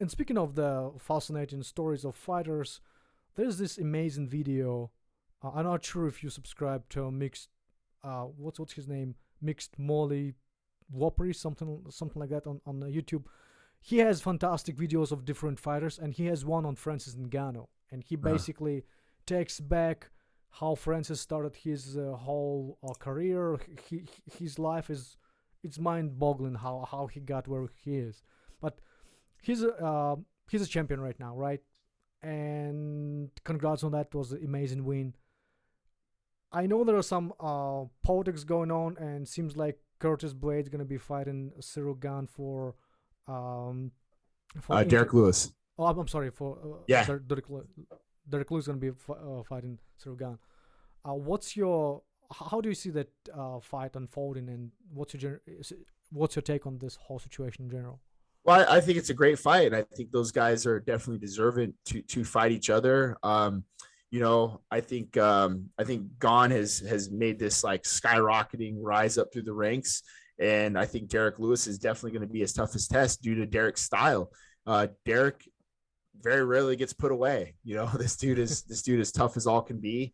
And speaking of the fascinating stories of fighters, there's this amazing video. I'm not sure if you subscribe to mixed. What's his name? Mixed Molly Whoppery, something like that on YouTube. He has fantastic videos of different fighters, and he has one on Francis Ngannou, and he Uh, basically takes back how Francis started his whole career. His life is it's mind-boggling how he got where he is, but he's a champion right now, right? And congrats on that. It was an amazing win. I know there are some politics going on, and seems like Curtis Blade's gonna be fighting Ciryl Gane for inter. Derek Lewis. Oh, I'm sorry for Yeah. Derek Lewis gonna be fighting Ciryl Gane. What's your how do you see that fight unfolding, and what's your take on this whole situation in general? Well, I think it's a great fight. I think those guys are definitely deserving to fight each other. I think Gon has made this like skyrocketing rise up through the ranks, and I think Derek Lewis is definitely going to be his toughest test due to Derek's style. Derek very rarely gets put away. This dude is tough as all can be.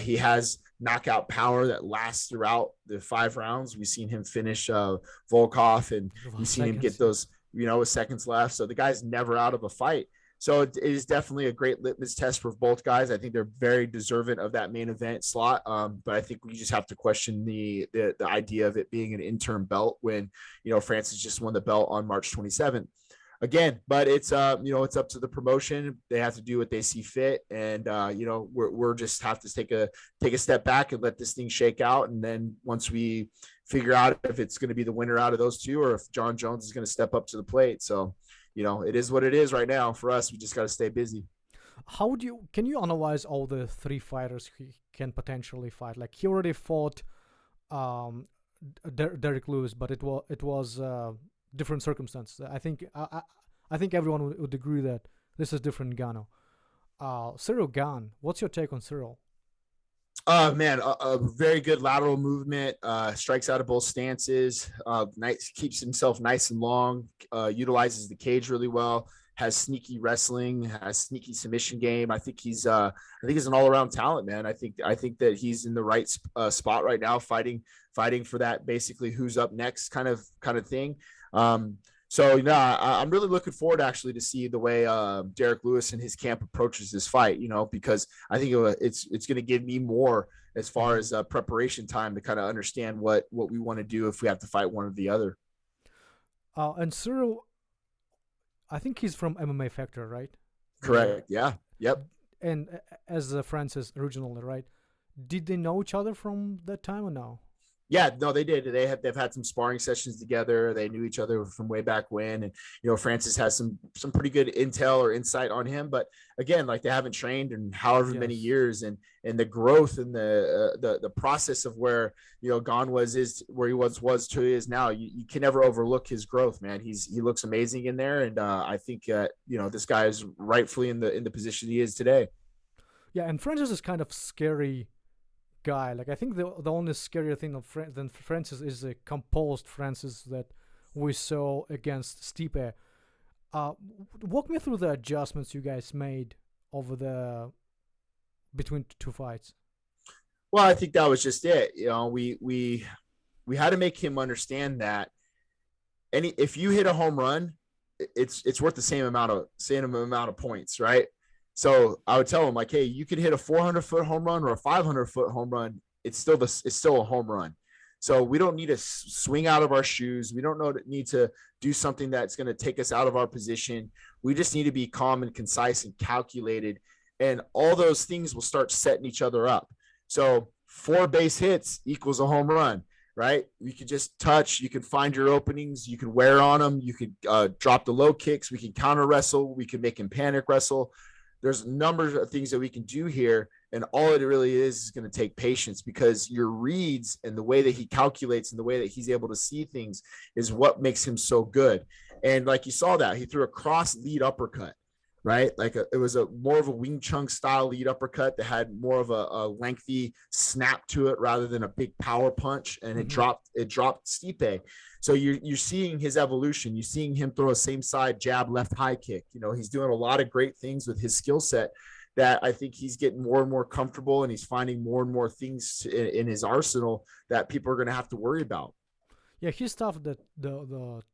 He has knockout power that lasts throughout the 5 rounds. We've seen him finish Volkov, and we've seen him get Seconds. those with seconds left. So the guy's never out of a fight. So it is definitely a great litmus test for both guys. I think they're very deserving of that main event slot. But I think we just have to question the idea of it being an interim belt when Francis just won the belt on March 27th. Again, but it's up to the promotion. They have to do what they see fit, and we're just have to take a step back and let this thing shake out. And then once we figure out if it's going to be the winner out of those two, or if Jon Jones is going to step up to the plate. So it is what it is right now. For us, we just got to stay busy. Can you analyze all the three fighters he can potentially fight? Like he already fought um, Derek Lewis, but it was different circumstances. I think everyone would agree that this is different Gano. Ciryl Gane, what's your take on Ciryl? Man, a very good lateral movement. Strikes out of both stances. Nice, keeps himself nice and long. Utilizes the cage really well. Has sneaky wrestling. Has sneaky submission game. I think he's an all around talent, man. I think that he's in the right spot right now, fighting for that basically who's up next kind of thing. I'm really looking forward actually to see the way Derek Lewis and his camp approaches this fight. Because I think it's going to give me more as far Mm-hmm. as preparation time to kind of understand what we want to do if we have to fight one or the other. And Ciryl, I think he's from MMA Factor, right? The Correct. Yeah. Yep. and as Francis originally, right? Did they know each other from that time or no? Yeah, no, they did. They've had some sparring sessions together. They knew each other from way back when, and Francis has some pretty good intel or insight on him. But again, like they haven't trained in however many Yes. years, and the growth and the process of where Gon is where he was to is now. You can never overlook his growth, man. He looks amazing in there, and I think this guy is rightfully in the position he is today. Yeah, and Francis is kind of scary guy. Like I think the only scarier thing than Francis is the composed Francis that we saw against Stipe. Uh, Walk me through the adjustments you guys made over the between two fights. Well, I think that was just it. We had to make him understand that if you hit a home run, it's worth the same amount of points, right? So I would tell him like, hey, you could hit a 400-foot home run or a 500-foot home run. It's still a home run. So we don't need to swing out of our shoes. We don't need to do something that's going to take us out of our position. We just need to be calm and concise and calculated, and all those things will start setting each other up. So 4 base hits equals a home run, right? You can just touch, you can find your openings, you can wear on them, you could drop the low kicks, we can counter wrestle, we can make him panic wrestle. There's a number of things that we can do here, and all it really is going to take patience, because your reads and the way that he calculates and the way that he's able to see things, is what makes him so good. And like you saw that, he threw a cross lead uppercut. right? Like it was a more of a Wing Chun style lead uppercut that had more of a lengthy snap to it rather than a big power punch, and it dropped Stipe. So you're seeing his evolution. You're seeing him throw a same side jab, left high kick. He's doing a lot of great things with his skill set that I think he's getting more and more comfortable, and he's finding more and more things in his arsenal that people are going to have to worry about. Yeah, he stuffed the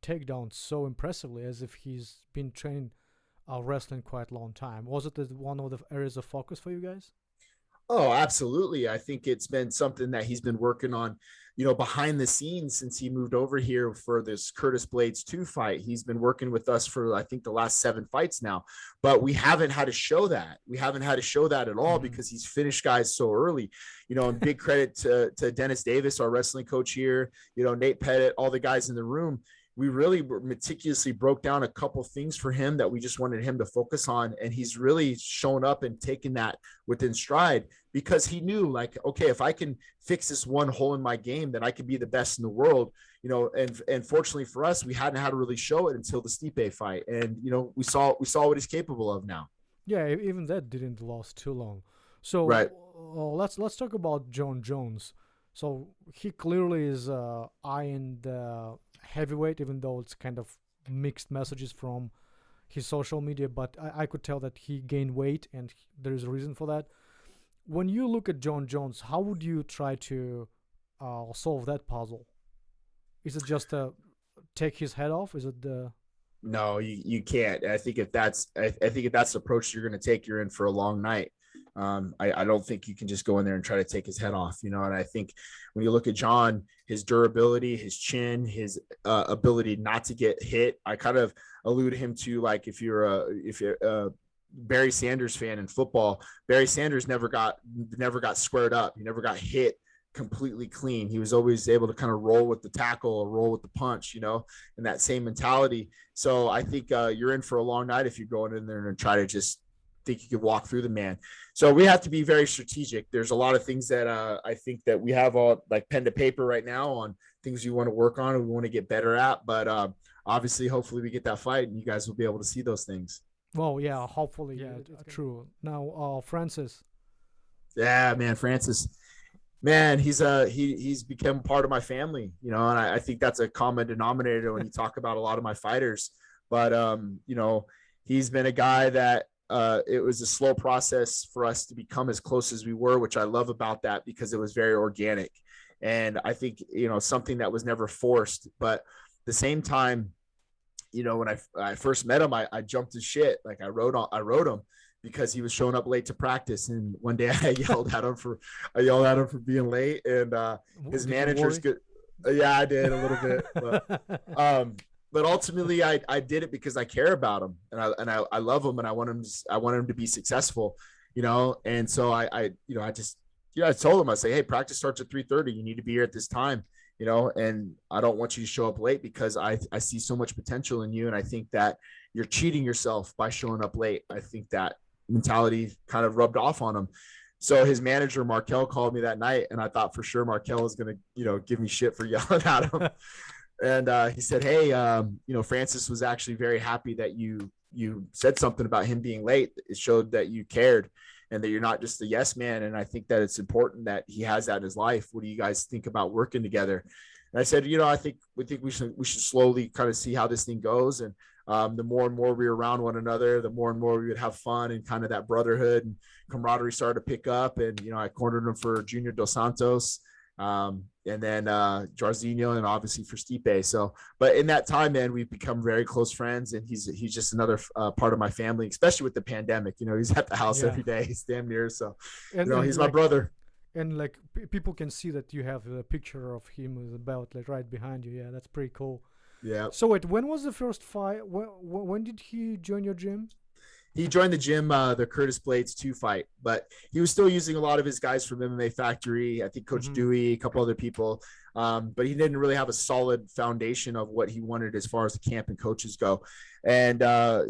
takedown so impressively, as if he's been training wrestling quite a long time. Was it one of the areas of focus for you guys? Oh, absolutely. I think it's been something that he's been working on, behind the scenes since he moved over here for this Curtis Blades 2 fight. He's been working with us for, I think, the last 7 fights now, but we haven't had to show that. We haven't had to show that at all because he's finished guys so early, and big credit to Dennis Davis, our wrestling coach here, Nate Pettit, all the guys in the room. We really meticulously broke down a couple things for him that we just wanted him to focus on. And he's really shown up and taken that within stride, because he knew, like, okay, if I can fix this one hole in my game, then I can be the best in the world, and fortunately for us, we hadn't had to really show it until the Stipe fight. And, we saw what he's capable of now. Yeah, even that didn't last too long. So Right. let's talk about Jon Jones. So he clearly is eyeing the heavyweight, even though it's kind of mixed messages from his social media. But I could tell that he gained weight, and there is a reason for that. When you look at Jon Jones, how would you try to solve that puzzle? Is it just take his head off? Is it the No, you can't. I think if that's the approach you're going to take, you're in for a long night. I don't think you can just go in there and try to take his head off, And I think when you look at Jon, his durability, his chin, his ability not to get hit, I kind of allude him to, like, if you're a Barry Sanders fan in football, Barry Sanders never got squared up. He never got hit completely clean. He was always able to kind of roll with the tackle or roll with the punch, and that same mentality. So I think you're in for a long night if you're going in there and try to just think you could walk through the man. So we have to be very strategic. There's a lot of things that I think that we have all, like, pen to paper right now on things we want to work on and we want to get better at. But obviously, hopefully we get that fight and you guys will be able to see those things. well, yeah, hopefully, yeah, true. Now, Francis. Yeah, man, Francis, man, he's become part of my family, and I think that's a common denominator when you talk about a lot of my fighters. But he's been a guy that it was a slow process for us to become as close as we were, which I love about that, because it was very organic. And I think, something that was never forced. But at the same time, when I first met him, I jumped his shit. Like, I wrote him because he was showing up late to practice. And one day I yelled at him for being late. And his manager's good. Yeah, I did a little bit. But ultimately I did it because I care about him and I love him and I want him to be successful, And so I told him, I say, hey, practice starts at 3:30. You need to be here at this time, and I don't want you to show up late because I see so much potential in you. And I think that you're cheating yourself by showing up late. I think that mentality kind of rubbed off on him. So his manager, Markel, called me that night, and I thought for sure Markel was going to, give me shit for yelling at him. And he said, hey, Francis was actually very happy that you said something about him being late. It showed that you cared and that you're not just a yes man. And I think that it's important that he has that in his life. What do you guys think about working together? And I said, I think we should slowly kind of see how this thing goes. And the more and more we were around one another, the more and more we would have fun, and kind of that brotherhood and camaraderie started to pick up. And, I cornered him for Junior Dos Santos. And then Jairzinho, and obviously for Stipe. So, but in that time, man, we've become very close friends, and he's just another part of my family, especially with the pandemic. He's at the house every day. He's damn near. So, and he's my brother. And like people can see that you have a picture of him with the belt like right behind you. Yeah, that's pretty cool. Yeah. So wait, when was the first fight? When did he join your gym? He joined the gym, the Curtis Blades 2 fight, but he was still using a lot of his guys from MMA Factory. I think Coach Dewey, a couple other people, but he didn't really have a solid foundation of what he wanted as far as the camp and coaches go. And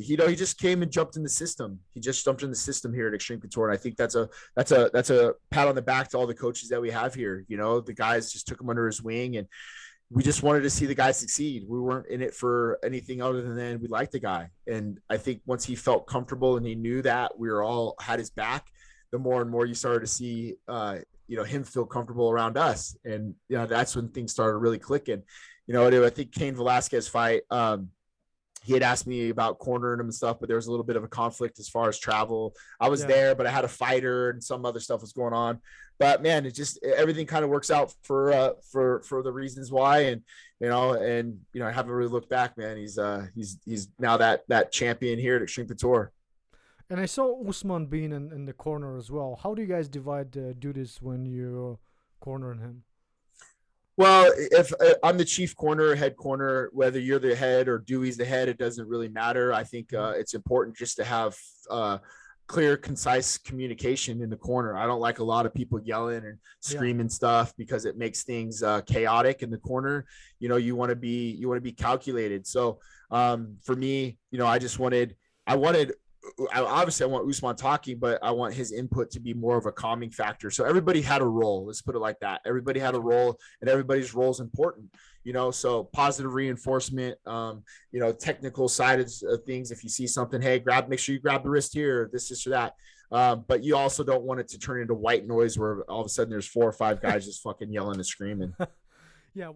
he just came and jumped in the system. He just jumped in the system here at Extreme Couture, and I think that's a pat on the back to all the coaches that we have here. The guys just took him under his wing, and we just wanted to see the guy succeed. We weren't in it for anything other than we liked the guy. And I think once he felt comfortable and he knew that we were all had his back, the more and more you started to see, him feel comfortable around us. And, that's when things started really clicking. I think Cain Velasquez fight, he had asked me about cornering him and stuff, but there was a little bit of a conflict as far as travel. I was there, but I had a fighter and some other stuff was going on. But man, it just everything kind of works out for the reasons why. And I haven't really looked back, man. He's now that champion here at Extreme Couture. And I saw Usman being in the corner as well. How do you guys divide the duties when you're cornering him? Well, if I'm the chief corner, head corner, whether you're the head or Dewey's the head, it doesn't really matter. I think it's important just to have clear, concise communication in the corner. I don't like a lot of people yelling and screaming stuff because it makes things chaotic in the corner. You want to be calculated. So for me, I want Usman talking, but I want his input to be more of a calming factor. So everybody had a role. Let's put it like that. Everybody had a role, and everybody's role is important. So positive reinforcement, technical side of things. If you see something, hey, make sure you grab the wrist here, this or that. But you also don't want it to turn into white noise where all of a sudden there's 4 or 5 guys just fucking yelling and screaming. Yeah.